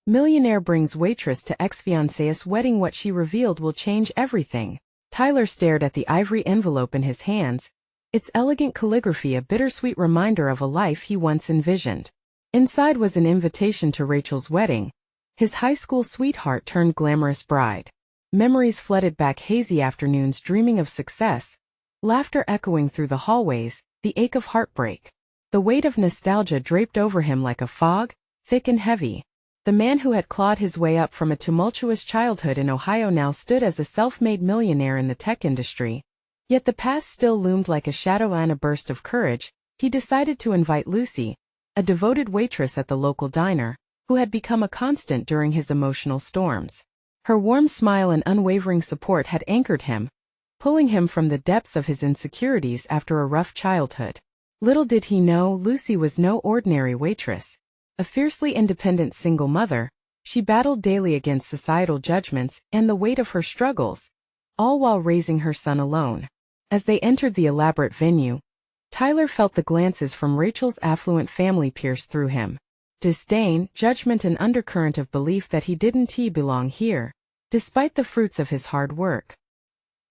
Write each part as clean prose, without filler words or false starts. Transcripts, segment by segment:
Millionaire brings waitress to ex-fiancée's wedding. What she revealed will change everything. Tyler stared at the ivory envelope in his hands, its elegant calligraphy a bittersweet reminder of a life he once envisioned. Inside was an invitation to Rachel's wedding, his high school sweetheart turned glamorous bride. Memories flooded back, hazy afternoons dreaming of success, laughter echoing through the hallways, the ache of heartbreak. The weight of nostalgia draped over him like a fog, thick and heavy. The man who had clawed his way up from a tumultuous childhood in Ohio now stood as a self-made millionaire in the tech industry. Yet the past still loomed like a shadow. And a burst of courage, he decided to invite Lucy, a devoted waitress at the local diner, who had become a constant during his emotional storms. Her warm smile and unwavering support had anchored him, pulling him from the depths of his insecurities after a rough childhood. Little did he know, Lucy was no ordinary waitress. A fiercely independent single mother, she battled daily against societal judgments and the weight of her struggles, all while raising her son alone. As they entered the elaborate venue, Tyler felt the glances from Rachel's affluent family pierce through him. Disdain, judgment, and undercurrent of belief that he didn't belong here, despite the fruits of his hard work.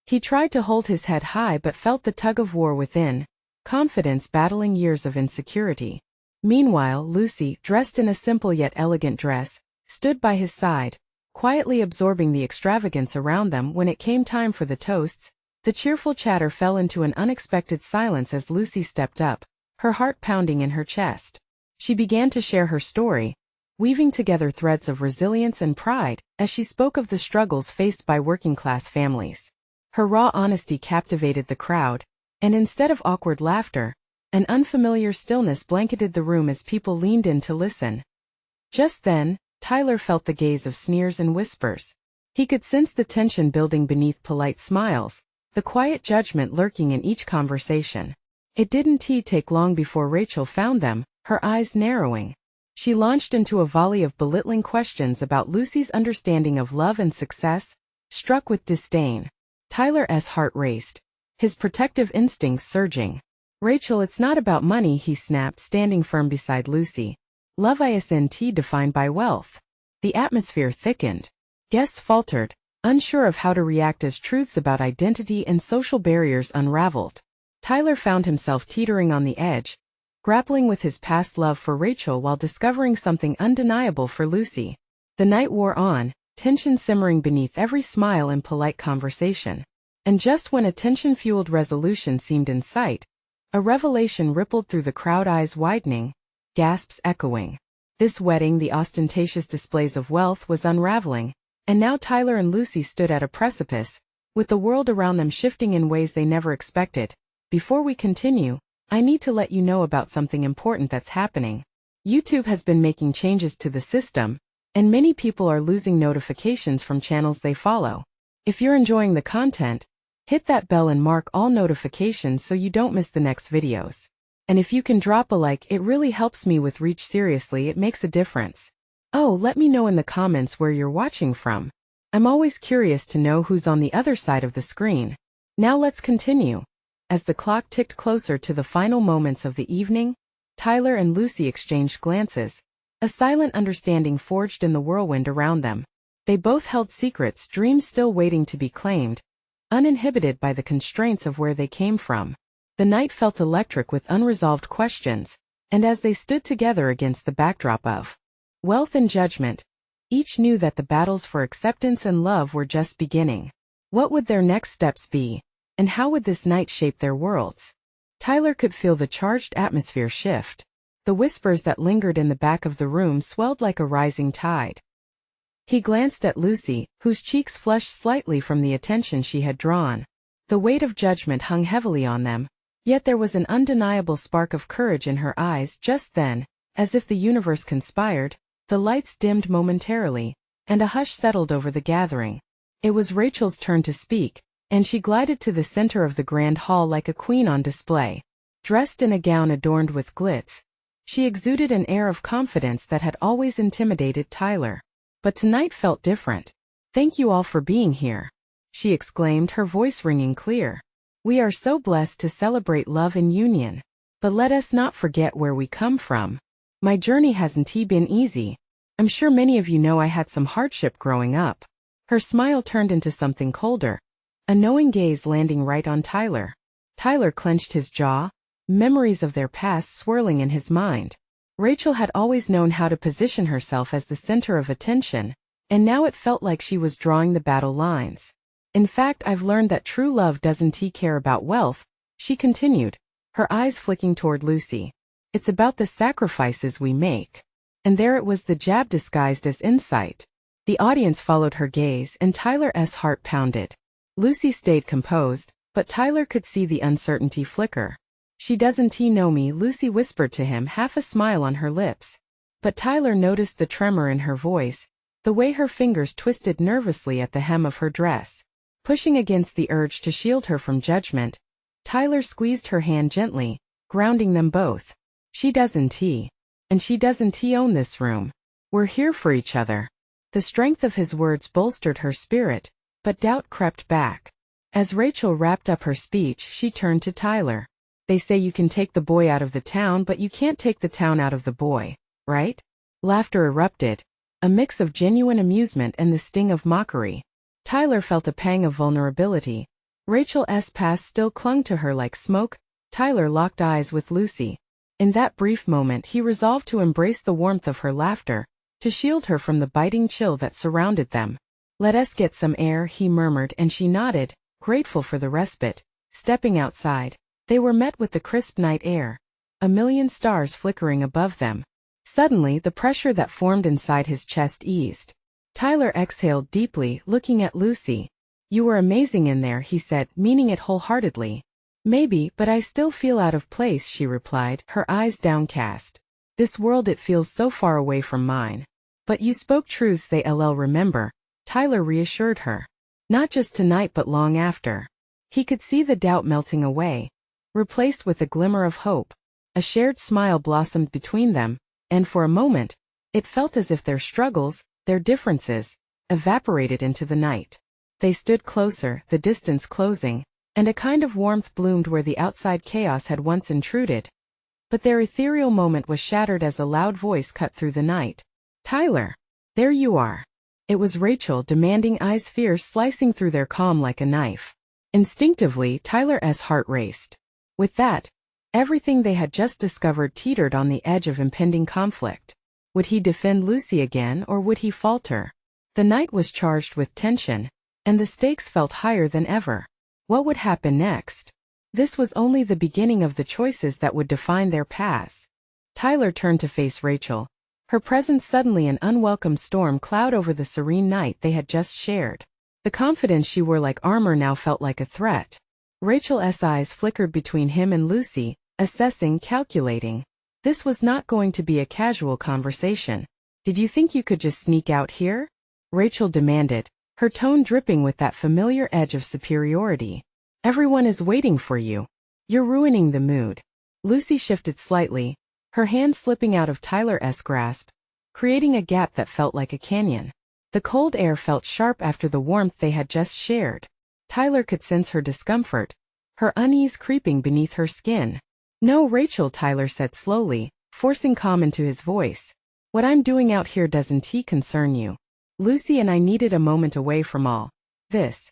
He tried to hold his head high but felt the tug-of-war within, confidence battling years of insecurity. Meanwhile, Lucy, dressed in a simple yet elegant dress, stood by his side, quietly absorbing the extravagance around them. When it came time for the toasts, the cheerful chatter fell into an unexpected silence as Lucy stepped up, her heart pounding in her chest. She began to share her story, weaving together threads of resilience and pride as she spoke of the struggles faced by working-class families. Her raw honesty captivated the crowd, and instead of awkward laughter, an unfamiliar stillness blanketed the room as people leaned in to listen. Just then, Tyler felt the gaze of sneers and whispers. He could sense the tension building beneath polite smiles, the quiet judgment lurking in each conversation. It didn't take long before Rachel found them, her eyes narrowing. She launched into a volley of belittling questions about Lucy's understanding of love and success. Struck with disdain, Tyler's heart raced, his protective instincts surging. "Rachel, it's not about money," he snapped, standing firm beside Lucy. "Love isn't defined by wealth." The atmosphere thickened. Guests faltered, unsure of how to react as truths about identity and social barriers unraveled. Tyler found himself teetering on the edge, grappling with his past love for Rachel while discovering something undeniable for Lucy. The night wore on, tension simmering beneath every smile and polite conversation. And just when a tension-fueled resolution seemed in sight, a revelation rippled through the crowd, eyes widening, gasps echoing. This wedding, the ostentatious displays of wealth, was unraveling, and now Tyler and Lucy stood at a precipice, with the world around them shifting in ways they never expected. Before we continue, I need to let you know about something important that's happening. YouTube has been making changes to the system, and many people are losing notifications from channels they follow. If you're enjoying the content, hit that bell and mark all notifications so you don't miss the next videos. And if you can drop a like, it really helps me with reach. Seriously, it makes a difference. Oh, let me know in the comments where you're watching from. I'm always curious to know who's on the other side of the screen. Now let's continue. As the clock ticked closer to the final moments of the evening, Tyler and Lucy exchanged glances, a silent understanding forged in the whirlwind around them. They both held secrets, dreams still waiting to be claimed, uninhibited by the constraints of where they came from. The night felt electric with unresolved questions, and as they stood together against the backdrop of wealth and judgment, each knew that the battles for acceptance and love were just beginning. What would their next steps be, and how would this night shape their worlds? Tyler could feel the charged atmosphere shift. The whispers that lingered in the back of the room swelled like a rising tide. He glanced at Lucy, whose cheeks flushed slightly from the attention she had drawn. The weight of judgment hung heavily on them, yet there was an undeniable spark of courage in her eyes. Just then, as if the universe conspired, the lights dimmed momentarily, and a hush settled over the gathering. It was Rachel's turn to speak, and she glided to the center of the grand hall like a queen on display. Dressed in a gown adorned with glitz, she exuded an air of confidence that had always intimidated Tyler. But tonight felt different. "Thank you all for being here," she exclaimed, her voice ringing clear. "We are so blessed to celebrate love and union. But let us not forget where we come from. My journey hasn't been easy. I'm sure many of you know I had some hardship growing up. Her smile turned into something colder, a knowing gaze landing right on Tyler. Tyler clenched his jaw, memories of their past swirling in his mind. Rachel had always known how to position herself as the center of attention, and now it felt like she was drawing the battle lines. In fact, I've learned that true love doesn't care about wealth, she continued, her eyes flicking toward Lucy. It's about the sacrifices we make. And there it was, the jab disguised as insight. The audience followed her gaze and Tyler's heart pounded. Lucy stayed composed, but Tyler could see the uncertainty flicker. She doesn't know me, Lucy whispered to him, half a smile on her lips. But Tyler noticed the tremor in her voice, the way her fingers twisted nervously at the hem of her dress. Pushing against the urge to shield her from judgment, Tyler squeezed her hand gently, grounding them both. She doesn't and she doesn't own this room. We're here for each other. The strength of his words bolstered her spirit, but doubt crept back. As Rachel wrapped up her speech, she turned to Tyler. They say you can take the boy out of the town, but you can't take the town out of the boy, right? Laughter erupted, a mix of genuine amusement and the sting of mockery. Tyler felt a pang of vulnerability. Rachel's past still clung to her like smoke. Tyler locked eyes with Lucy. In that brief moment, he resolved to embrace the warmth of her laughter, to shield her from the biting chill that surrounded them. Let us get some air, he murmured, and she nodded, grateful for the respite. Stepping outside, they were met with the crisp night air, a million stars flickering above them. Suddenly, the pressure that formed inside his chest eased. Tyler exhaled deeply, looking at Lucy. You were amazing in there, he said, meaning it wholeheartedly. Maybe, but I still feel out of place, she replied, her eyes downcast. This world, it feels so far away from mine. But you spoke truths they'll remember, Tyler reassured her. Not just tonight but long after. He could see the doubt melting away, replaced with a glimmer of hope. A shared smile blossomed between them, and for a moment, it felt as if their struggles, their differences, evaporated into the night. They stood closer, the distance closing, and a kind of warmth bloomed where the outside chaos had once intruded. But their ethereal moment was shattered as a loud voice cut through the night. Tyler! There you are! It was Rachel, demanding, eyes fierce, slicing through their calm like a knife. Instinctively, Tyler's heart raced. With that, everything they had just discovered teetered on the edge of impending conflict. Would he defend Lucy again, or would he falter? The night was charged with tension, and the stakes felt higher than ever. What would happen next? This was only the beginning of the choices that would define their paths. Tyler turned to face Rachel, her presence suddenly an unwelcome storm cloud over the serene night they had just shared. The confidence she wore like armor now felt like a threat. Rachel's eyes flickered between him and Lucy, assessing, calculating. This was not going to be a casual conversation. Did you think you could just sneak out here? Rachel demanded, her tone dripping with that familiar edge of superiority. Everyone is waiting for you. You're ruining the mood. Lucy shifted slightly, her hand slipping out of Tyler's grasp, creating a gap that felt like a canyon. The cold air felt sharp after the warmth they had just shared. Tyler could sense her discomfort, her unease creeping beneath her skin. No, Rachel, Tyler said slowly, forcing calm into his voice. What I'm doing out here doesn't concern you. Lucy and I needed a moment away from all this.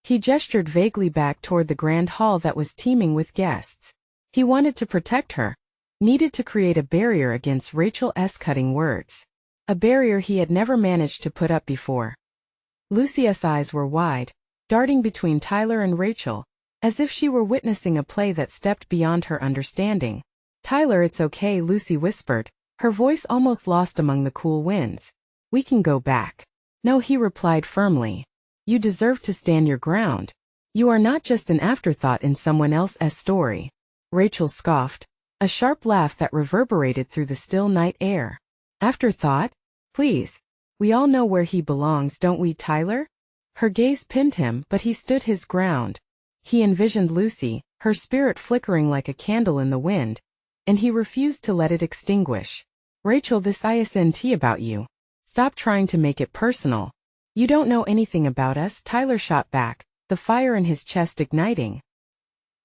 He gestured vaguely back toward the grand hall that was teeming with guests. He wanted to protect her, needed to create a barrier against Rachel's cutting words. A barrier he had never managed to put up before. Lucy's eyes were wide, darting between Tyler and Rachel, as if she were witnessing a play that stepped beyond her understanding. Tyler, it's okay, Lucy whispered, her voice almost lost among the cool winds. We can go back. No, he replied firmly. You deserve to stand your ground. You are not just an afterthought in someone else's story. Rachel scoffed, a sharp laugh that reverberated through the still night air. Afterthought? Please. We all know where he belongs, don't we, Tyler? Her gaze pinned him, but he stood his ground. He envisioned Lucy, her spirit flickering like a candle in the wind, and he refused to let it extinguish. Rachel, this isn't about you. Stop trying to make it personal. You don't know anything about us, Tyler shot back, the fire in his chest igniting.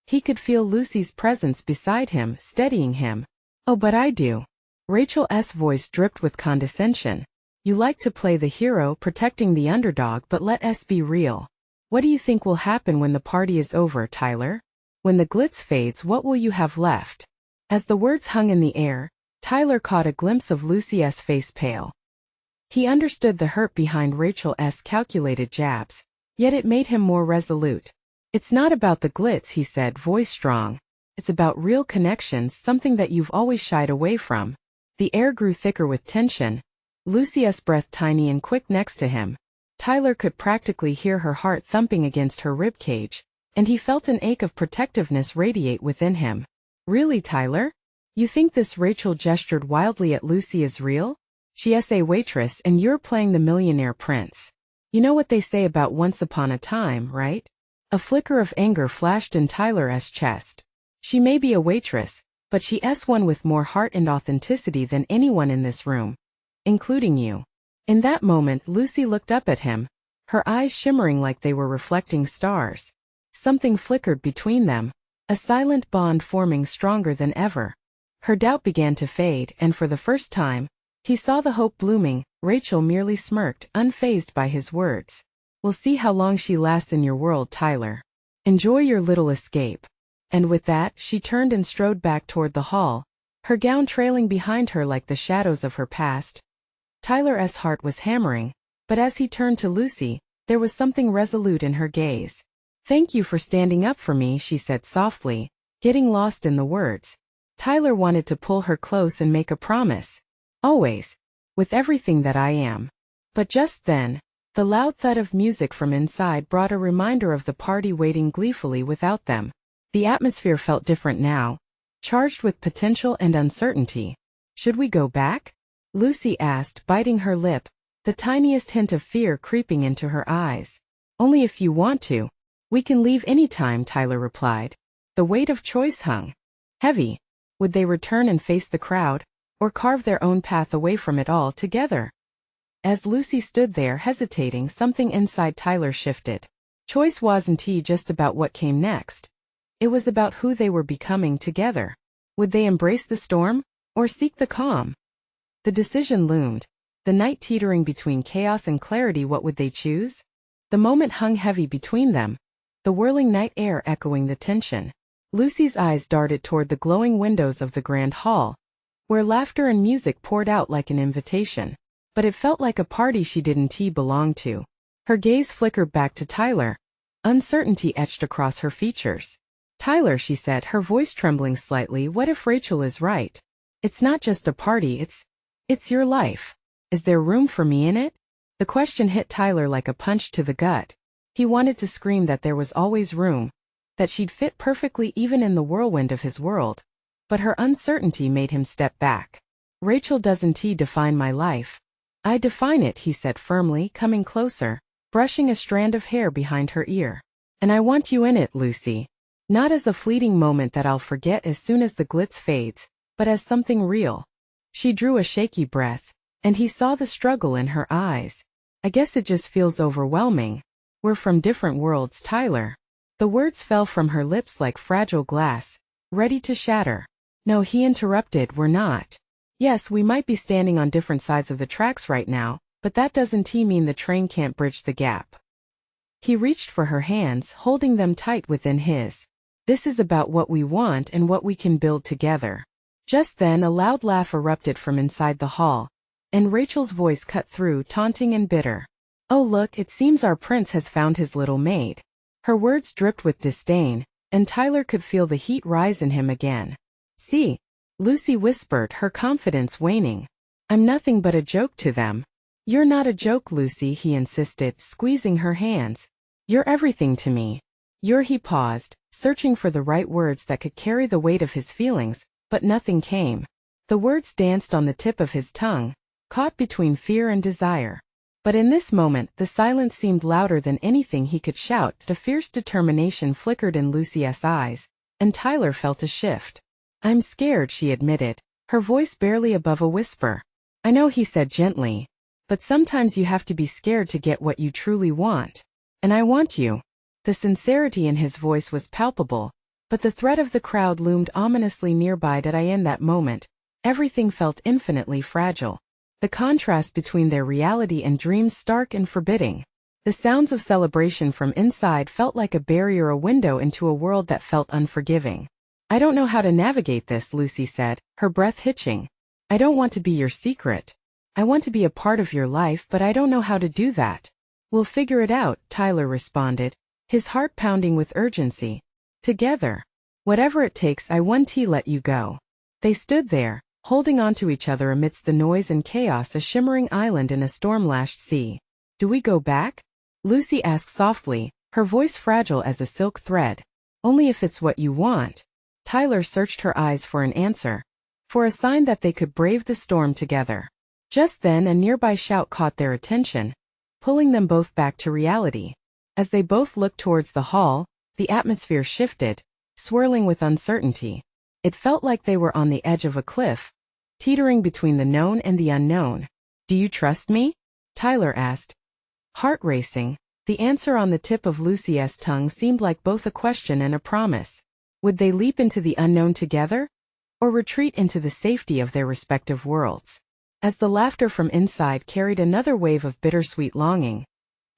He could feel Lucy's presence beside him, steadying him. Oh, but I do. Rachel's voice dripped with condescension. You like to play the hero, protecting the underdog, but let us be real. What do you think will happen when the party is over, Tyler? When the glitz fades, what will you have left? As the words hung in the air, Tyler caught a glimpse of Lucy's face pale. He understood the hurt behind Rachel's calculated jabs, yet it made him more resolute. It's not about the glitz, he said, voice strong. It's about real connections, something that you've always shied away from. The air grew thicker with tension, Lucy's breath tiny and quick next to him. Tyler could practically hear her heart thumping against her ribcage, and he felt an ache of protectiveness radiate within him. Really, Tyler? You think this? Rachel gestured wildly at Lucy is real? She's a waitress and you're playing the millionaire prince. You know what they say about once upon a time, right? A flicker of anger flashed in Tyler's chest. She may be a waitress, but she's one with more heart and authenticity than anyone in this room, including you. In that moment, Lucy looked up at him, her eyes shimmering like they were reflecting stars. Something flickered between them, a silent bond forming stronger than ever. Her doubt began to fade, and for the first time, he saw the hope blooming. Rachel merely smirked, unfazed by his words. We'll see how long she lasts in your world, Tyler. Enjoy your little escape. And with that, she turned and strode back toward the hall, her gown trailing behind her like the shadows of her past. Tyler's heart was hammering, but as he turned to Lucy, there was something resolute in her gaze. Thank you for standing up for me, she said softly, getting lost in the words. Tyler wanted to pull her close and make a promise. Always. With everything that I am. But just then, the loud thud of music from inside brought a reminder of the party waiting gleefully without them. The atmosphere felt different now, charged with potential and uncertainty. Should we go back? Lucy asked, biting her lip, the tiniest hint of fear creeping into her eyes. Only if you want to. We can leave anytime, Tyler replied. The weight of choice hung heavy. Would they return and face the crowd, or carve their own path away from it all together? As Lucy stood there hesitating, something inside Tyler shifted. Choice wasn't just about what came next. It was about who they were becoming together. Would they embrace the storm, or seek the calm? The decision loomed, the night teetering between chaos and clarity. What would they choose? The moment hung heavy between them, the whirling night air echoing the tension. Lucy's eyes darted toward the glowing windows of the grand hall, where laughter and music poured out like an invitation. But it felt like a party she didn't belong to. Her gaze flickered back to Tyler. Uncertainty etched across her features. Tyler, she said, her voice trembling slightly, what if Rachel is right? It's not just a party, it's your life. Is there room for me in it? The question hit Tyler like a punch to the gut. He wanted to scream that there was always room, that she'd fit perfectly even in the whirlwind of his world. But her uncertainty made him step back. Rachel doesn't define my life. I define it, he said firmly, coming closer, brushing a strand of hair behind her ear. And I want you in it, Lucy. Not as a fleeting moment that I'll forget as soon as the glitz fades, but as something real. She drew a shaky breath, and he saw the struggle in her eyes. I guess it just feels overwhelming. We're from different worlds, Tyler. The words fell from her lips like fragile glass, ready to shatter. No, he interrupted, we're not. Yes, we might be standing on different sides of the tracks right now, but that doesn't mean the train can't bridge the gap. He reached for her hands, holding them tight within his. This is about what we want and what we can build together. Just then a loud laugh erupted from inside the hall, and Rachel's voice cut through, taunting and bitter. Oh look, it seems our prince has found his little maid. Her words dripped with disdain, and Tyler could feel the heat rise in him again. See? Lucy whispered, her confidence waning. I'm nothing but a joke to them. You're not a joke, Lucy, he insisted, squeezing her hands. You're everything to me. He paused, searching for the right words that could carry the weight of his feelings, but nothing came. The words danced on the tip of his tongue, caught between fear and desire. But in this moment, the silence seemed louder than anything he could shout. A fierce determination flickered in Lucy's eyes, and Tyler felt a shift. I'm scared, she admitted, her voice barely above a whisper. I know, he said gently, but sometimes you have to be scared to get what you truly want. And I want you. The sincerity in his voice was palpable, but the threat of the crowd loomed ominously nearby. In that moment, Everything felt infinitely fragile. The contrast between their reality and dreams stark and forbidding. The sounds of celebration from inside felt like a barrier, a window into a world that felt unforgiving. I don't know how to navigate this, Lucy said, her breath hitching. I don't want to be your secret. I want to be a part of your life, but I don't know how to do that. We'll figure it out, Tyler responded, his heart pounding with urgency. Together. Whatever it takes, I won't let you go. They stood there, holding on to each other amidst the noise and chaos, a shimmering island in a storm-lashed sea. Do we go back? Lucy asked softly, her voice fragile as a silk thread. Only if it's what you want. Tyler searched her eyes for an answer, for a sign that they could brave the storm together. Just then a nearby shout caught their attention, pulling them both back to reality. As they both looked towards the hall, the atmosphere shifted, swirling with uncertainty. It felt like they were on the edge of a cliff, teetering between the known and the unknown. Do you trust me? Tyler asked. Heart racing, the answer on the tip of Lucy's tongue seemed like both a question and a promise. Would they leap into the unknown together? Or retreat into the safety of their respective worlds? As the laughter from inside carried another wave of bittersweet longing,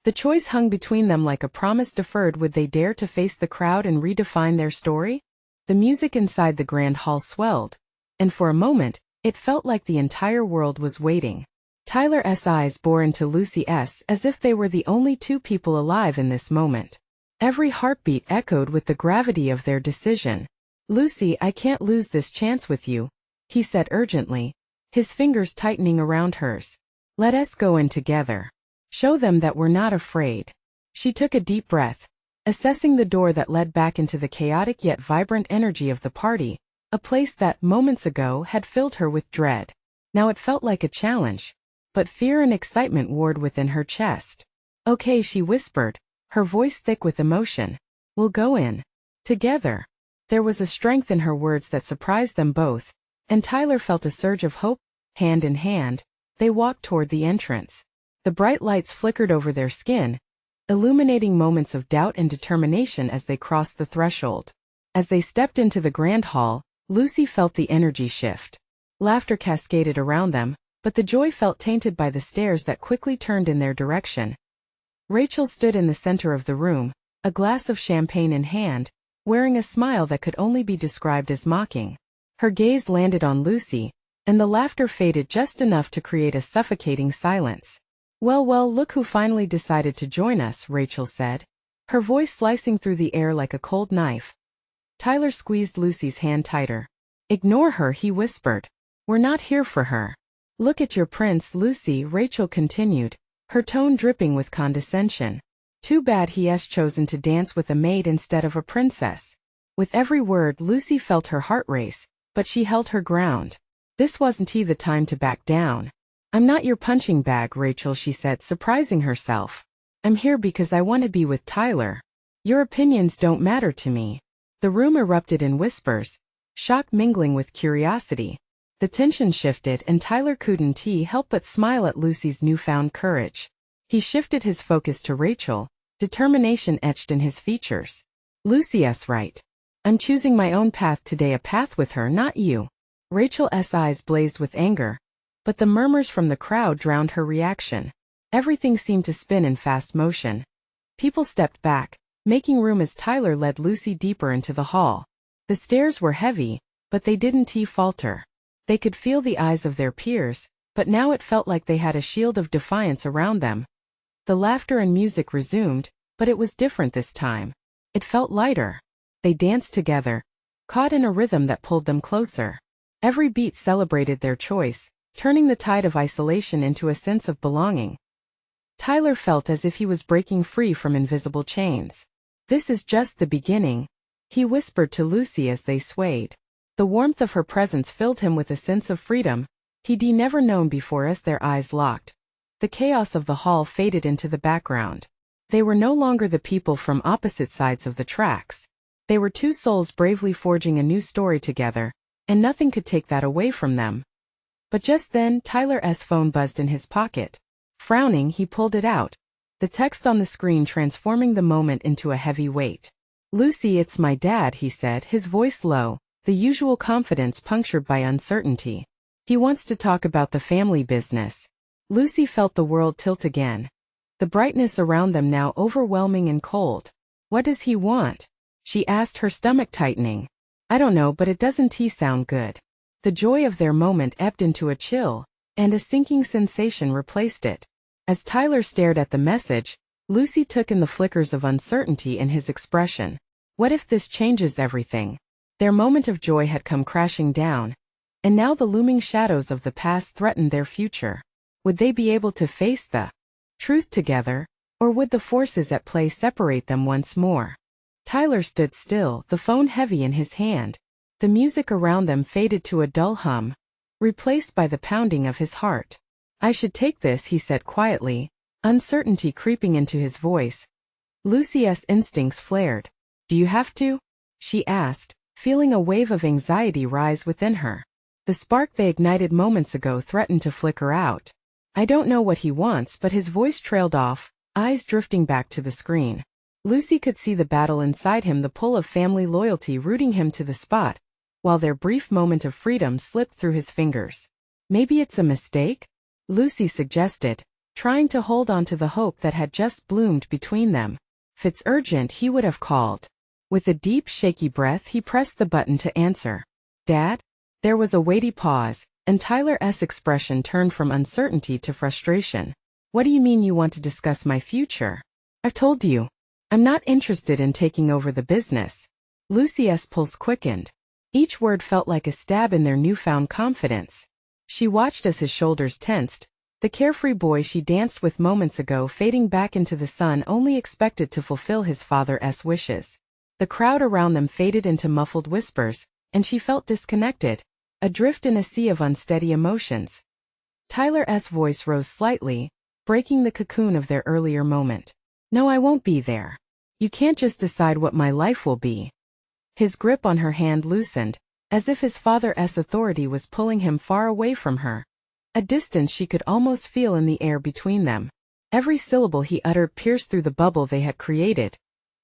the choice hung between them like a promise deferred. Would they dare to face the crowd and redefine their story? The music inside the grand hall swelled, and for a moment, it felt like the entire world was waiting. Tyler's eyes bore into Lucy's as if they were the only two people alive in this moment. Every heartbeat echoed with the gravity of their decision. Lucy, I can't lose this chance with you, he said urgently, his fingers tightening around hers. Let us go in together. Show them that we're not afraid. She took a deep breath, assessing the door that led back into the chaotic yet vibrant energy of the party, a place that, moments ago, had filled her with dread. Now it felt like a challenge, but fear and excitement warred within her chest. Okay, she whispered, her voice thick with emotion. We'll go in. Together. There was a strength in her words that surprised them both, and Tyler felt a surge of hope. Hand in hand, they walked toward the entrance. The bright lights flickered over their skin, illuminating moments of doubt and determination as they crossed the threshold. As they stepped into the grand hall, Lucy felt the energy shift. Laughter cascaded around them, but the joy felt tainted by the stares that quickly turned in their direction. Rachel stood in the center of the room, a glass of champagne in hand, wearing a smile that could only be described as mocking. Her gaze landed on Lucy, and the laughter faded just enough to create a suffocating silence. Well, look who finally decided to join us, Rachel said, her voice slicing through the air like a cold knife. Tyler squeezed Lucy's hand tighter. Ignore her, he whispered. We're not here for her. Look at your prince, Lucy, Rachel continued, her tone dripping with condescension. Too bad he has chosen to dance with a maid instead of a princess. With every word, Lucy felt her heart race, but she held her ground. This wasn't the time to back down. I'm not your punching bag, Rachel, she said, surprising herself. I'm here because I want to be with Tyler. Your opinions don't matter to me. The room erupted in whispers, shock mingling with curiosity. The tension shifted and Tyler couldn't help but smile at Lucy's newfound courage. He shifted his focus to Rachel, determination etched in his features. Lucy's right. I'm choosing my own path today, a path with her, not you. Rachel's eyes blazed with anger, but the murmurs from the crowd drowned her reaction. Everything seemed to spin in fast motion. People stepped back, making room as Tyler led Lucy deeper into the hall. The stairs were heavy, but they didn't falter. They could feel the eyes of their peers, but now it felt like they had a shield of defiance around them. The laughter and music resumed, but it was different this time. It felt lighter. They danced together, caught in a rhythm that pulled them closer. Every beat celebrated their choice, turning the tide of isolation into a sense of belonging. Tyler felt as if he was breaking free from invisible chains. This is just the beginning, he whispered to Lucy as they swayed. The warmth of her presence filled him with a sense of freedom he'd never known before. As their eyes locked, the chaos of the hall faded into the background. They were no longer the people from opposite sides of the tracks. They were two souls bravely forging a new story together, and nothing could take that away from them. But just then, Tyler's phone buzzed in his pocket. Frowning, he pulled it out, the text on the screen transforming the moment into a heavy weight. Lucy, it's my dad, he said, his voice low, the usual confidence punctured by uncertainty. He wants to talk about the family business. Lucy felt the world tilt again. The brightness around them now overwhelming and cold. What does he want? She asked, her stomach tightening. I don't know, but it doesn't sound good. The joy of their moment ebbed into a chill, and a sinking sensation replaced it. As Tyler stared at the message, Lucy took in the flickers of uncertainty in his expression. What if this changes everything? Their moment of joy had come crashing down, and now the looming shadows of the past threatened their future. Would they be able to face the truth together, or would the forces at play separate them once more? Tyler stood still, the phone heavy in his hand. The music around them faded to a dull hum, replaced by the pounding of his heart. I should take this, he said quietly, uncertainty creeping into his voice. Lucy's instincts flared. Do you have to? She asked, feeling a wave of anxiety rise within her. The spark they ignited moments ago threatened to flicker out. I don't know what he wants, but his voice trailed off, eyes drifting back to the screen. Lucy could see the battle inside him, the pull of family loyalty rooting him to the spot, while their brief moment of freedom slipped through his fingers. Maybe it's a mistake? Lucy suggested, trying to hold on to the hope that had just bloomed between them. If it's urgent, he would have called. With a deep, shaky breath, he pressed the button to answer. Dad? There was a weighty pause, and Tyler's expression turned from uncertainty to frustration. What do you mean you want to discuss my future? I've told you. I'm not interested in taking over the business. Lucy's pulse quickened. Each word felt like a stab in their newfound confidence. She watched as his shoulders tensed, the carefree boy she danced with moments ago fading back into the sun, only expected to fulfill his father's wishes. The crowd around them faded into muffled whispers, and she felt disconnected, adrift in a sea of unsteady emotions. Tyler's voice rose slightly, breaking the cocoon of their earlier moment. No, I won't be there. You can't just decide what my life will be. His grip on her hand loosened, as if his father's authority was pulling him far away from her. A distance she could almost feel in the air between them. Every syllable he uttered pierced through the bubble they had created.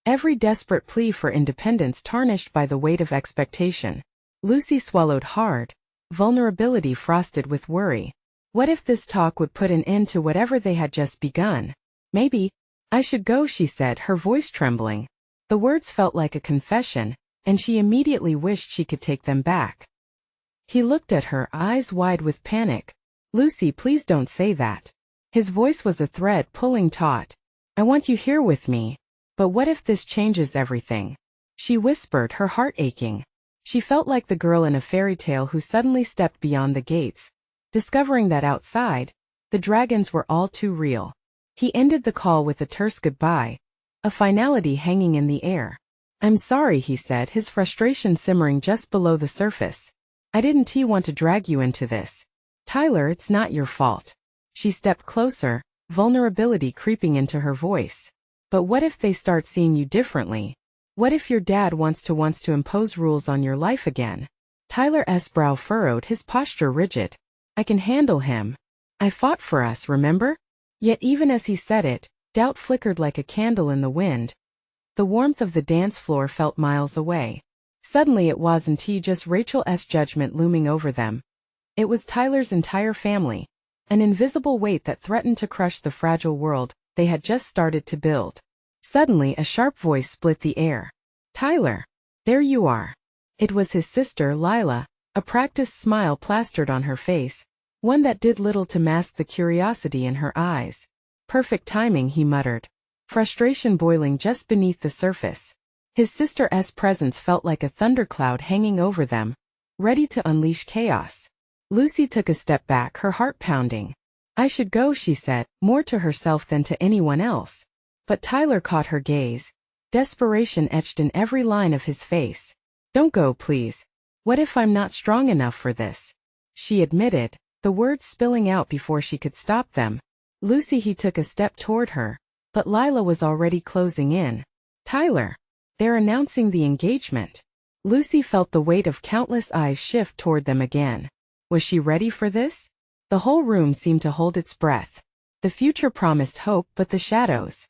Every desperate plea for independence tarnished by the weight of expectation. Lucy swallowed hard, vulnerability frosted with worry. What if this talk would put an end to whatever they had just begun? Maybe. I should go, she said, her voice trembling. The words felt like a confession, and she immediately wished she could take them back. He looked at her, eyes wide with panic. Lucy, please don't say that. His voice was a thread pulling taut. I want you here with me. But what if this changes everything? She whispered, her heart aching. She felt like the girl in a fairy tale who suddenly stepped beyond the gates, discovering that outside, the dragons were all too real. He ended the call with a terse goodbye, a finality hanging in the air. I'm sorry, he said, his frustration simmering just below the surface. I didn't want to drag you into this. Tyler, it's not your fault. She stepped closer, vulnerability creeping into her voice. But what if they start seeing you differently? What if your dad wants to impose rules on your life again? Tyler's brow furrowed, his posture rigid. I can handle him. I fought for us, remember? Yet even as he said it, doubt flickered like a candle in the wind. The warmth of the dance floor felt miles away. Suddenly it wasn't just Rachel's judgment looming over them. It was Tyler's entire family, an invisible weight that threatened to crush the fragile world they had just started to build. Suddenly a sharp voice split the air. Tyler! There you are. It was his sister, Lila, a practiced smile plastered on her face, one that did little to mask the curiosity in her eyes. Perfect timing, he muttered, frustration boiling just beneath the surface. His sister's presence felt like a thundercloud hanging over them, ready to unleash chaos. Lucy took a step back, her heart pounding. I should go, she said, more to herself than to anyone else. But Tyler caught her gaze, desperation etched in every line of his face. Don't go, please. What if I'm not strong enough for this? She admitted, the words spilling out before she could stop them. Lucy, he took a step toward her, but Lila was already closing in. Tyler! They're announcing the engagement. Lucy felt the weight of countless eyes shift toward them again. Was she ready for this? The whole room seemed to hold its breath. The future promised hope, but the shadows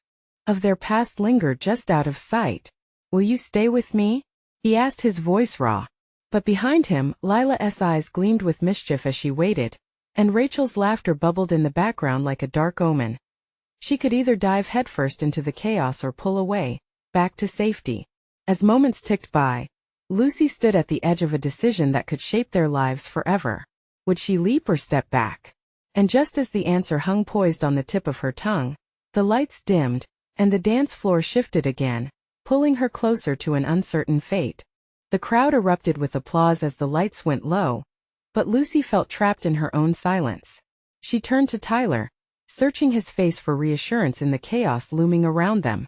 of their past lingered just out of sight. Will you stay with me? He asked, his voice raw. But behind him, Lila's eyes gleamed with mischief as she waited, and Rachel's laughter bubbled in the background like a dark omen. She could either dive headfirst into the chaos or pull away, back to safety. As moments ticked by, Lucy stood at the edge of a decision that could shape their lives forever. Would she leap or step back? And just as the answer hung poised on the tip of her tongue, the lights dimmed, and the dance floor shifted again, pulling her closer to an uncertain fate. The crowd erupted with applause as the lights went low, but Lucy felt trapped in her own silence. She turned to Tyler, searching his face for reassurance in the chaos looming around them.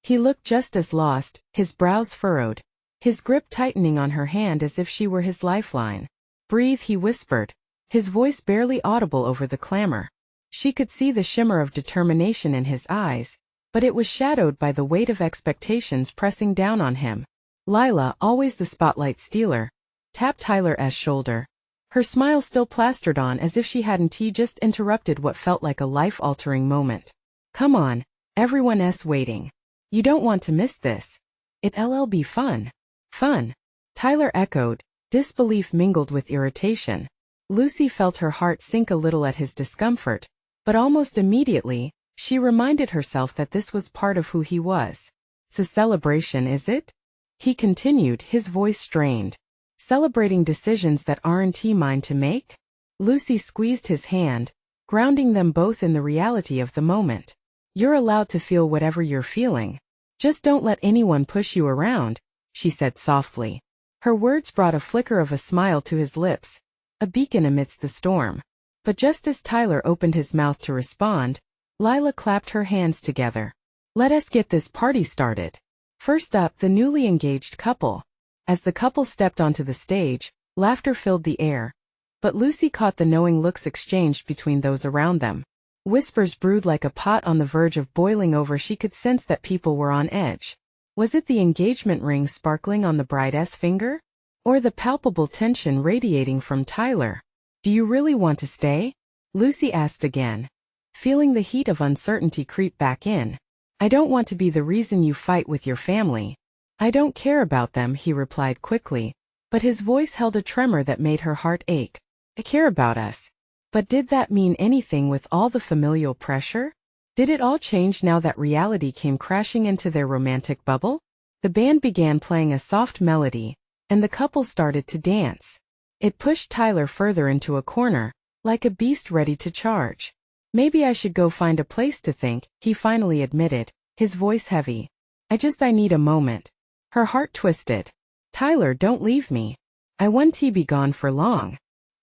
He looked just as lost, his brows furrowed, his grip tightening on her hand as if she were his lifeline. "Breathe," he whispered, his voice barely audible over the clamor. She could see the shimmer of determination in his eyes, but it was shadowed by the weight of expectations pressing down on him. Lila, always the spotlight stealer, tapped Tyler's shoulder, her smile still plastered on as if she hadn't just interrupted what felt like a life-altering moment. "Come on, everyone's waiting. You don't want to miss this. It'll be fun." "Fun?" Tyler echoed, disbelief mingled with irritation. Lucy felt her heart sink a little at his discomfort, but almost immediately, she reminded herself that this was part of who he was. "It's a celebration, is it?" he continued, his voice strained. "Celebrating decisions that aren't mine to make?" Lucy squeezed his hand, grounding them both in the reality of the moment. "You're allowed to feel whatever you're feeling. Just don't let anyone push you around," she said softly. Her words brought a flicker of a smile to his lips, a beacon amidst the storm. But just as Tyler opened his mouth to respond, Lila clapped her hands together. "Let us get this party started." First up, the newly engaged couple. As the couple stepped onto the stage, laughter filled the air, but Lucy caught the knowing looks exchanged between those around them. Whispers brewed like a pot on the verge of boiling over. She could sense that people were on edge. Was it the engagement ring sparkling on the bride's finger? Or the palpable tension radiating from Tyler? "Do you really want to stay?" Lucy asked again, feeling the heat of uncertainty creep back in. "I don't want to be the reason you fight with your family." "I don't care about them," he replied quickly, but his voice held a tremor that made her heart ache. "I care about us." But did that mean anything with all the familial pressure? Did it all change now that reality came crashing into their romantic bubble? The band began playing a soft melody, and the couple started to dance. It pushed Tyler further into a corner, like a beast ready to charge. "Maybe I should go find a place to think," he finally admitted, his voice heavy. I need a moment." Her heart twisted. "Tyler, don't leave me. I won't be gone for long."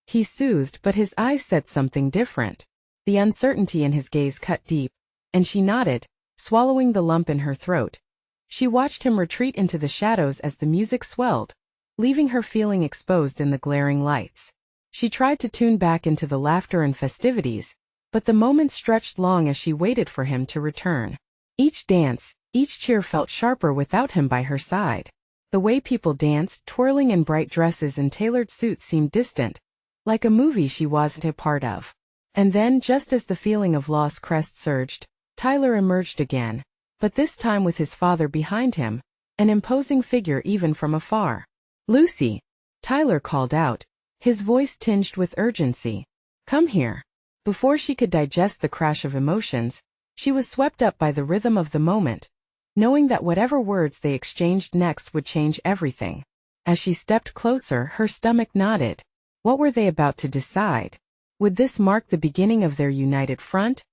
He soothed, but his eyes said something different. The uncertainty in his gaze cut deep, and she nodded, swallowing the lump in her throat. She watched him retreat into the shadows as the music swelled, leaving her feeling exposed in the glaring lights. She tried to tune back into the laughter and festivities, but the moments stretched long as she waited for him to return. Each dance, each cheer felt sharper without him by her side. The way people danced, twirling in bright dresses and tailored suits, seemed distant, like a movie she wasn't a part of. And then, just as the feeling of lost crest surged, Tyler emerged again, but this time with his father behind him, an imposing figure even from afar. "Lucy!" Tyler called out, his voice tinged with urgency. "Come here." Before she could digest the crash of emotions, she was swept up by the rhythm of the moment, knowing that whatever words they exchanged next would change everything. As she stepped closer, her stomach knotted. What were they about to decide? Would this mark the beginning of their united front,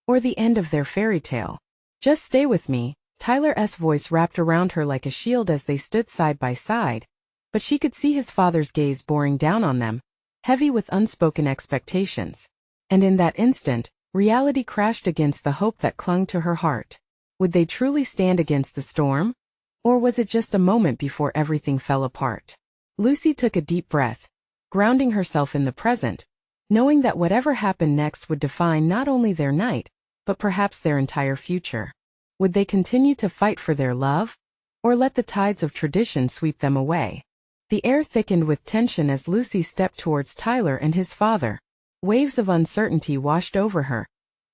or the end of their fairy tale? "Just stay with me," Tyler's voice wrapped around her like a shield as they stood side by side, but she could see his father's gaze boring down on them, heavy with unspoken expectations. And in that instant, reality crashed against the hope that clung to her heart. Would they truly stand against the storm? Or was it just a moment before everything fell apart? Lucy took a deep breath, grounding herself in the present, knowing that whatever happened next would define not only their night, but perhaps their entire future. Would they continue to fight for their love, or let the tides of tradition sweep them away? The air thickened with tension as Lucy stepped towards Tyler and his father. Waves of uncertainty washed over her,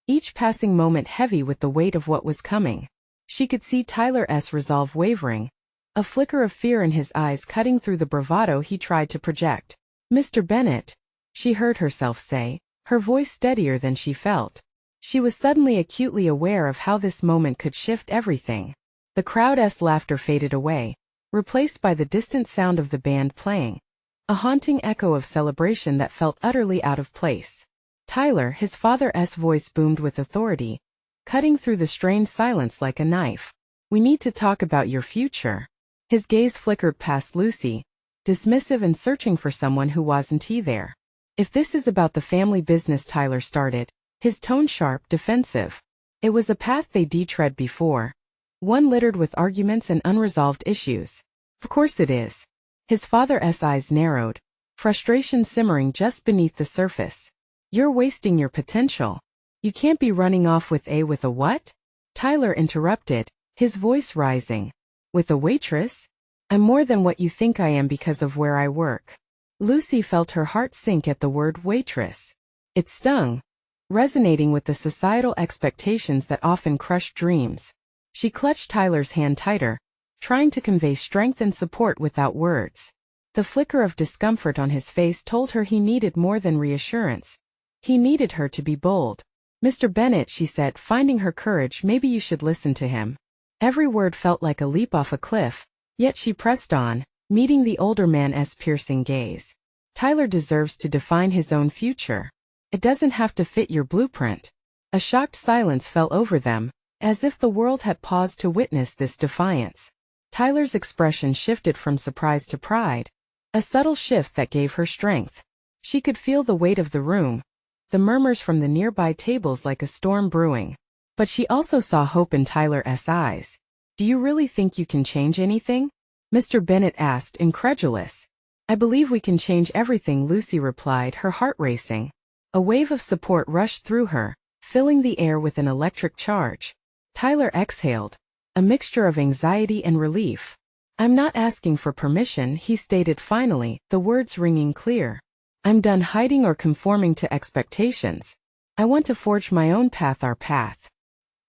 each passing moment heavy with the weight of what was coming. She could see Tyler's resolve wavering, a flicker of fear in his eyes cutting through the bravado he tried to project. "Mr. Bennet," she heard herself say, her voice steadier than she felt. She was suddenly acutely aware of how this moment could shift everything. The crowd's laughter faded away, replaced by the distant sound of the band playing, a haunting echo of celebration that felt utterly out of place. "Tyler," his father's voice boomed with authority, cutting through the strained silence like a knife. "We need to talk about your future." His gaze flickered past Lucy, dismissive and searching for someone who wasn't there. "If this is about the family business," Tyler started, his tone sharp, defensive. It was a path they'd tread before, one littered with arguments and unresolved issues. "Of course it is." His father's eyes narrowed, frustration simmering just beneath the surface. "You're wasting your potential. You can't be running off with a what?" Tyler interrupted, his voice rising. "With a waitress? I'm more than what you think I am because of where I work." Lucy felt her heart sink at the word waitress. It stung, resonating with the societal expectations that often crush dreams. She clutched Tyler's hand tighter, trying to convey strength and support without words. The flicker of discomfort on his face told her he needed more than reassurance. He needed her to be bold. "Mr. Bennet," she said, finding her courage, "maybe you should listen to him." Every word felt like a leap off a cliff, yet she pressed on, meeting the older man's piercing gaze. "Tyler deserves to define his own future. It doesn't have to fit your blueprint." A shocked silence fell over them, as if the world had paused to witness this defiance. Tyler's expression shifted from surprise to pride, a subtle shift that gave her strength. She could feel the weight of the room, the murmurs from the nearby tables like a storm brewing. But she also saw hope in Tyler's eyes. "Do you really think you can change anything?" Mr. Bennet asked, incredulous. "I believe we can change everything," Lucy replied, her heart racing. A wave of support rushed through her, filling the air with an electric charge. Tyler exhaled, a mixture of anxiety and relief. "I'm not asking for permission," he stated finally, the words ringing clear. "I'm done hiding or conforming to expectations. I want to forge my own path, our path."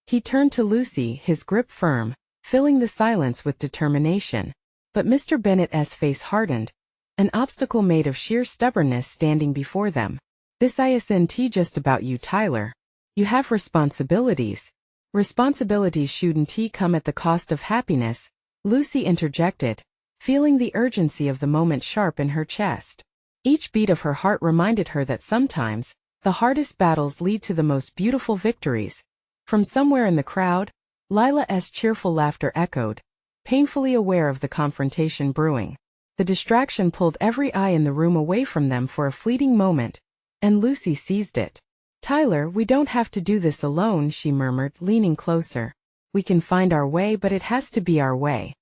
He turned to Lucy, his grip firm, filling the silence with determination. But Mr. Bennet's face hardened, an obstacle made of sheer stubbornness standing before them. "This isn't just about you, Tyler. You have responsibilities." "Responsibilities shouldn't come at the cost of happiness," Lucy interjected, feeling the urgency of the moment sharp in her chest. Each beat of her heart reminded her that sometimes, the hardest battles lead to the most beautiful victories. From somewhere in the crowd, Lila's cheerful laughter echoed, painfully aware of the confrontation brewing. The distraction pulled every eye in the room away from them for a fleeting moment, and Lucy seized it. "Tyler, we don't have to do this alone," she murmured, leaning closer. "We can find our way, but it has to be our way."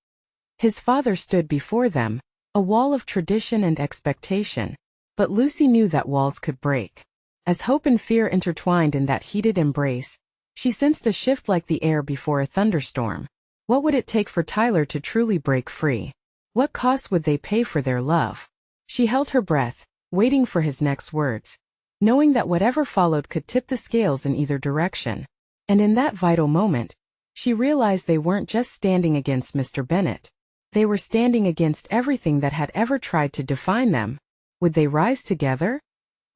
His father stood before them, a wall of tradition and expectation. But Lucy knew that walls could break. As hope and fear intertwined in that heated embrace, she sensed a shift like the air before a thunderstorm. What would it take for Tyler to truly break free? What cost would they pay for their love? She held her breath, waiting for his next words, knowing that whatever followed could tip the scales in either direction. And in that vital moment, she realized they weren't just standing against Mr. Bennet. They were standing against everything that had ever tried to define them. Would they rise together?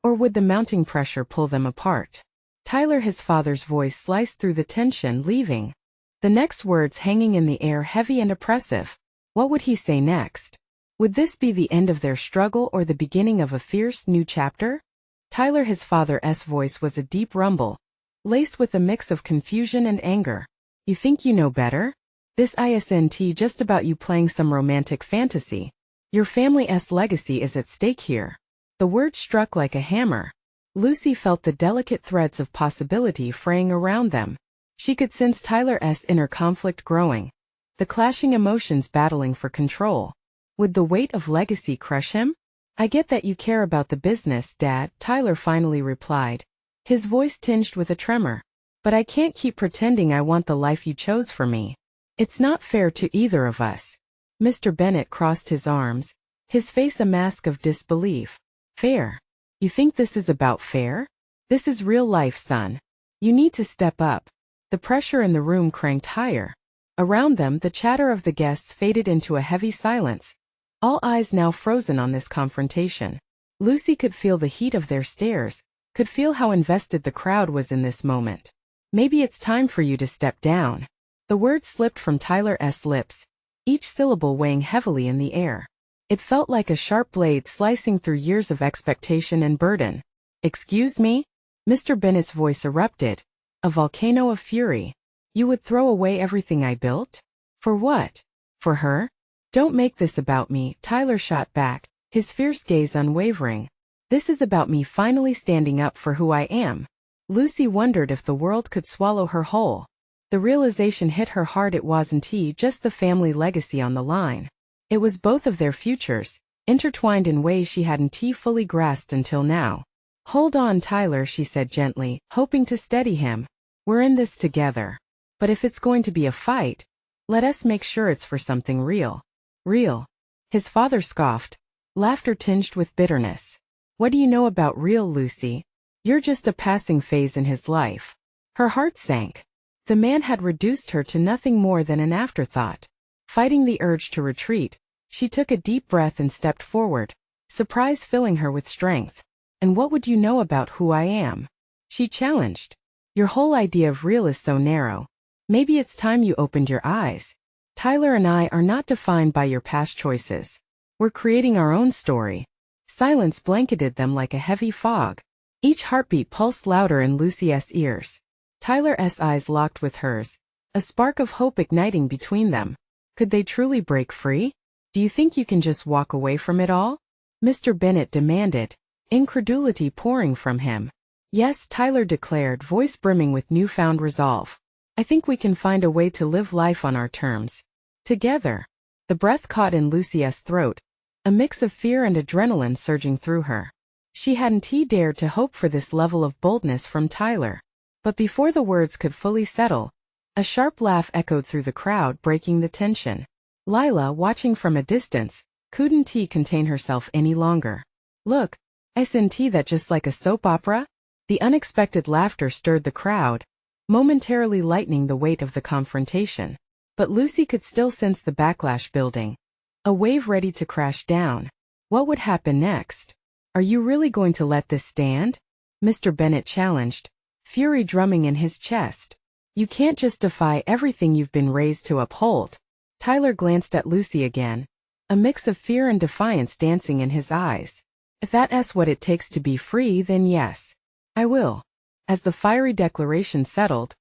Or would the mounting pressure pull them apart? Tyler, his father's voice sliced through the tension, leaving the next words hanging in the air, heavy and oppressive. What would he say next? Would this be the end of their struggle or the beginning of a fierce new chapter? Tyler, his father's voice was a deep rumble, laced with a mix of confusion and anger. "You think you know better? This isn't just about you playing some romantic fantasy. Your family's legacy is at stake here." The word struck like a hammer. Lucy felt the delicate threads of possibility fraying around them. She could sense Tyler's inner conflict growing, the clashing emotions battling for control. Would the weight of legacy crush him? "I get that you care about the business, Dad," Tyler finally replied, his voice tinged with a tremor. "But I can't keep pretending I want the life you chose for me. It's not fair to either of us." Mr. Bennet crossed his arms, his face a mask of disbelief. "Fair? You think this is about fair? This is real life, son. You need to step up." The pressure in the room cranked higher. Around them, the chatter of the guests faded into a heavy silence, all eyes now frozen on this confrontation. Lucy could feel the heat of their stares, could feel how invested the crowd was in this moment. Maybe it's time for you to step down. The words slipped from Tyler's lips, each syllable weighing heavily in the air. It felt like a sharp blade slicing through years of expectation and burden. Excuse me? Mr. Bennet's voice erupted, a volcano of fury. You would throw away everything I built? For what? For her? Don't make this about me, Tyler shot back, his fierce gaze unwavering. This is about me finally standing up for who I am. Lucy wondered if the world could swallow her whole. The realization hit her hard. It wasn't just the family legacy on the line. It was both of their futures, intertwined in ways she hadn't fully grasped until now. Hold on, Tyler, she said gently, hoping to steady him. We're in this together. But if it's going to be a fight, let us make sure it's for something real. Real? His father scoffed, laughter tinged with bitterness. What do you know about real, Lucy? You're just a passing phase in his life. Her heart sank. The man had reduced her to nothing more than an afterthought. Fighting the urge to retreat, she took a deep breath and stepped forward, surprise filling her with strength. And what would you know about who I am? She challenged. Your whole idea of real is so narrow. Maybe it's time you opened your eyes. Tyler and I are not defined by your past choices. We're creating our own story. Silence blanketed them like a heavy fog. Each heartbeat pulsed louder in Lucy's ears. Tyler's eyes locked with hers, a spark of hope igniting between them. Could they truly break free? Do you think you can just walk away from it all? Mr. Bennet demanded, incredulity pouring from him. Yes, Tyler declared, voice brimming with newfound resolve. I think we can find a way to live life on our terms. Together. The breath caught in Lucy's throat, a mix of fear and adrenaline surging through her. She hadn't dared to hope for this level of boldness from Tyler. But before the words could fully settle, a sharp laugh echoed through the crowd, breaking the tension. Lila, watching from a distance, couldn't contain herself any longer. Look, isn't that just like a soap opera? The unexpected laughter stirred the crowd, momentarily lightening the weight of the confrontation. But Lucy could still sense the backlash building, a wave ready to crash down. What would happen next? Are you really going to let this stand? Mr. Bennet challenged, fury drumming in his chest. You can't just defy everything you've been raised to uphold. Tyler glanced at Lucy again, a mix of fear and defiance dancing in his eyes. If that's what it takes to be free, then yes, I will. As the fiery declaration settled,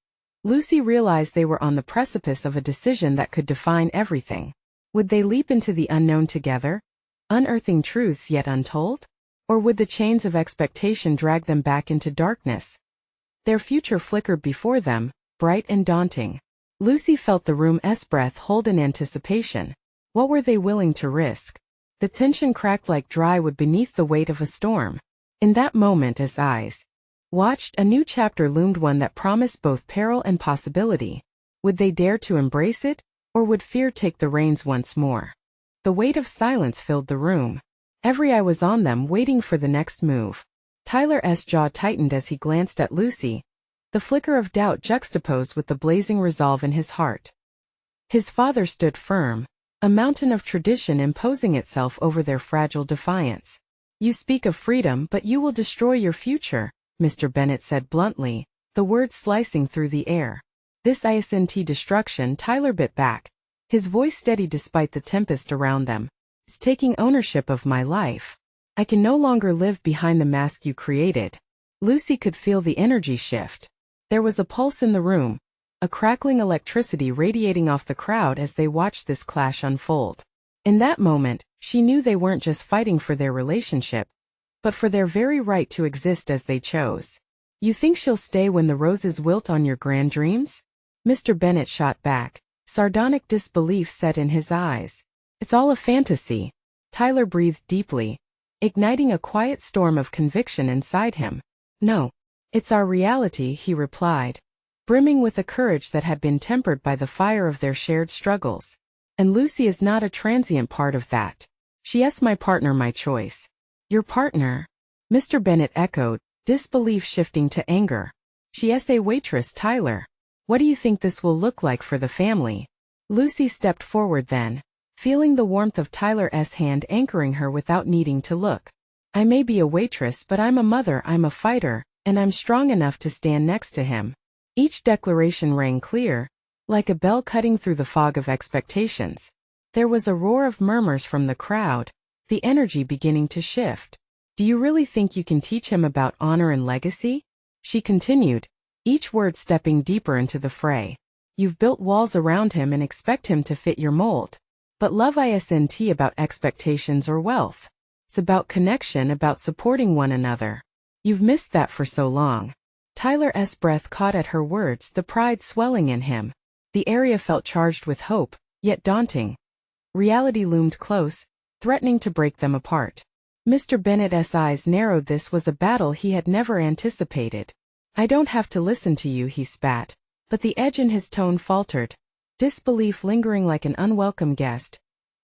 Lucy realized they were on the precipice of a decision that could define everything. Would they leap into the unknown together, unearthing truths yet untold? Or would the chains of expectation drag them back into darkness? Their future flickered before them, bright and daunting. Lucy felt the room's breath hold in anticipation. What were they willing to risk? The tension cracked like dry wood beneath the weight of a storm. In that moment, as eyes watched, a new chapter loomed, one that promised both peril and possibility. Would they dare to embrace it, or would fear take the reins once more? The weight of silence filled the room. Every eye was on them, waiting for the next move. Tyler's jaw tightened as he glanced at Lucy, the flicker of doubt juxtaposed with the blazing resolve in his heart. His father stood firm, a mountain of tradition imposing itself over their fragile defiance. You speak of freedom, but you will destroy your future, Mr. Bennet said bluntly, the words slicing through the air. This isn't destruction, Tyler bit back, his voice steady despite the tempest around them. It's taking ownership of my life. I can no longer live behind the mask you created. Lucy could feel the energy shift. There was a pulse in the room, a crackling electricity radiating off the crowd as they watched this clash unfold. In that moment, she knew they weren't just fighting for their relationship, but for their very right to exist as they chose. You think she'll stay when the roses wilt on your grand dreams? Mr. Bennet shot back, sardonic disbelief set in his eyes. It's all a fantasy. Tyler breathed deeply, igniting a quiet storm of conviction inside him. No. It's our reality, he replied, brimming with a courage that had been tempered by the fire of their shared struggles. And Lucy is not a transient part of that. She's my partner, my choice. Your partner? Mr. Bennet echoed, disbelief shifting to anger. She's a waitress, Tyler. What do you think this will look like for the family? Lucy stepped forward then, feeling the warmth of Tyler's hand anchoring her without needing to look. I may be a waitress, but I'm a mother, I'm a fighter, and I'm strong enough to stand next to him. Each declaration rang clear, like a bell cutting through the fog of expectations. There was a roar of murmurs from the crowd, the energy beginning to shift. Do you really think you can teach him about honor and legacy? She continued, each word stepping deeper into the fray. You've built walls around him and expect him to fit your mold. But love isn't about expectations or wealth. It's about connection, about supporting one another. You've missed that for so long. Tyler's breath caught at her words, the pride swelling in him. The area felt charged with hope, yet daunting. Reality loomed close, threatening to break them apart. Mr. Bennett's eyes narrowed. This was a battle he had never anticipated. I don't have to listen to you, he spat, but the edge in his tone faltered, disbelief lingering like an unwelcome guest.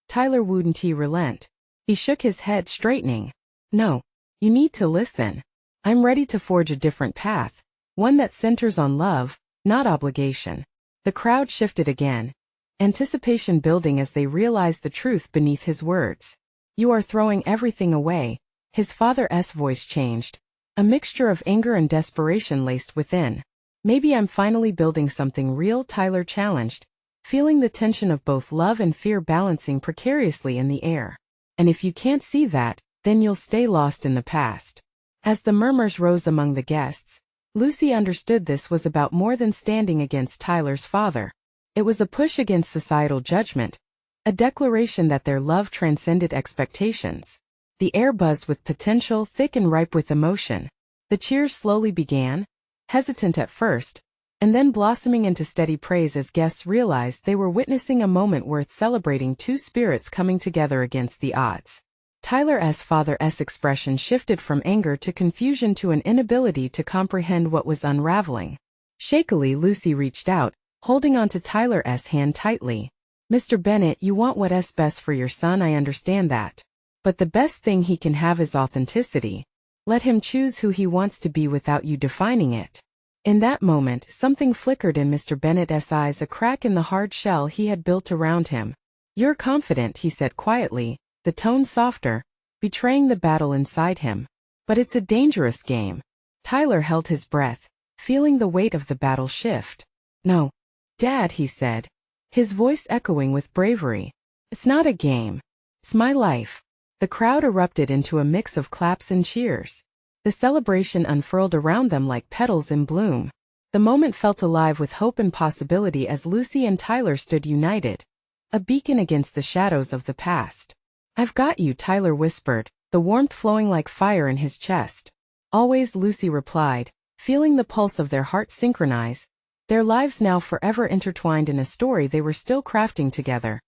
Tyler wouldn't relent. He shook his head, straightening. No, you need to listen. I'm ready to forge a different path, one that centers on love, not obligation. The crowd shifted again, anticipation building as they realized the truth beneath his words. You are throwing everything away. His father's voice changed, a mixture of anger and desperation laced within. Maybe I'm finally building something real, Tyler challenged, feeling the tension of both love and fear balancing precariously in the air. And if you can't see that, then you'll stay lost in the past. As the murmurs rose among the guests, Lucy understood this was about more than standing against Tyler's father. It was a push against societal judgment, a declaration that their love transcended expectations. The air buzzed with potential, thick and ripe with emotion. The cheers slowly began, hesitant at first, and then blossoming into steady praise as guests realized they were witnessing a moment worth celebrating, two spirits coming together against the odds. Tyler's father's expression shifted from anger to confusion to an inability to comprehend what was unraveling. Shakily, Lucy reached out, holding onto Tyler's hand tightly. Mr. Bennett, you want what's best for your son, I understand that. But the best thing he can have is authenticity. Let him choose who he wants to be without you defining it. In that moment, something flickered in Mr. Bennett's eyes, a crack in the hard shell he had built around him. You're confident, he said quietly, the tone softer, betraying the battle inside him. But it's a dangerous game. Tyler held his breath, feeling the weight of the battle shift. No, Dad, he said, his voice echoing with bravery. It's not a game. It's my life. The crowd erupted into a mix of claps and cheers. The celebration unfurled around them like petals in bloom. The moment felt alive with hope and possibility as Lucy and Tyler stood united, a beacon against the shadows of the past. I've got you, Tyler whispered, the warmth flowing like fire in his chest. Always, Lucy replied, feeling the pulse of their hearts synchronize, their lives now forever intertwined in a story they were still crafting together.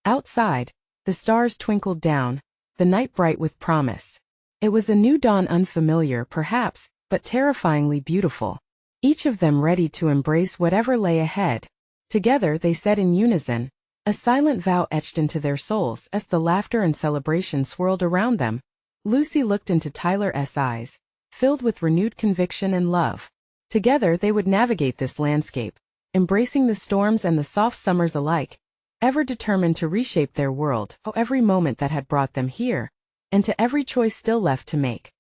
Outside, the stars twinkled down, the night bright with promise. It was a new dawn, unfamiliar perhaps, but terrifyingly beautiful. Each of them ready to embrace whatever lay ahead. Together they said in unison, a silent vow etched into their souls as the laughter and celebration swirled around them. Lucy looked into Tyler's eyes, filled with renewed conviction and love. Together they would navigate this landscape, embracing the storms and the soft summers alike, ever determined to reshape their world, every moment that had brought them here, and to every choice still left to make.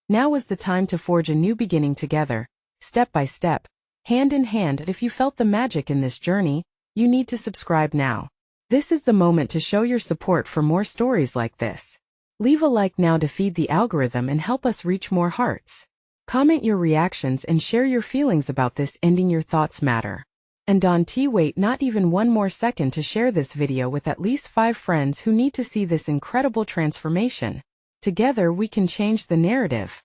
Now was the time to forge a new beginning together, step by step, hand in hand. And if you felt the magic in this journey, you need to subscribe now. This is the moment to show your support for more stories like this. Leave a like now to feed the algorithm and help us reach more hearts. Comment your reactions and share your feelings about this ending. Your thoughts matter. And don't wait not even one more second to share this video with at least 5 friends who need to see this incredible transformation. Together we can change the narrative.